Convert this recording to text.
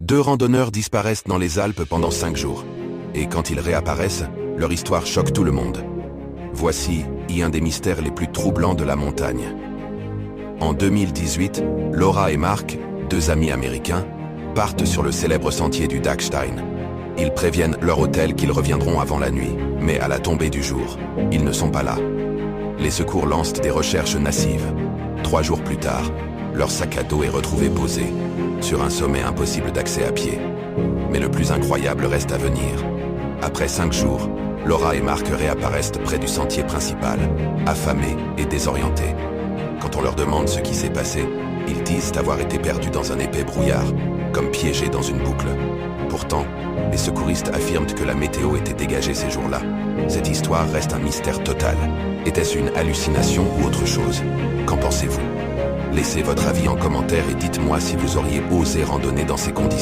Deux randonneurs disparaissent dans les Alpes pendant 5 jours. Et quand ils réapparaissent, leur histoire choque tout le monde. Voici un des mystères les plus troublants de la montagne. En 2018, Laura et Mark, deux amis américains, partent sur le célèbre sentier du Dachstein. Ils préviennent leur hôtel qu'ils reviendront avant la nuit, mais à la tombée du jour, ils ne sont pas là. Les secours lancent des recherches massives. 3 jours plus tard, leur sac à dos est retrouvé posé sur un sommet impossible d'accès à pied. Mais le plus incroyable reste à venir. Après 5 jours, Laura et Mark réapparaissent près du sentier principal, affamés et désorientés. Quand on leur demande ce qui s'est passé, ils disent avoir été perdus dans un épais brouillard, comme piégés dans une boucle. Pourtant, les secouristes affirment que la météo était dégagée ces jours-là. Cette histoire reste un mystère total. Était-ce une hallucination ou autre chose? Qu'en pensez-vous? Laissez votre avis en commentaire et dites-moi si vous auriez osé randonner dans ces conditions.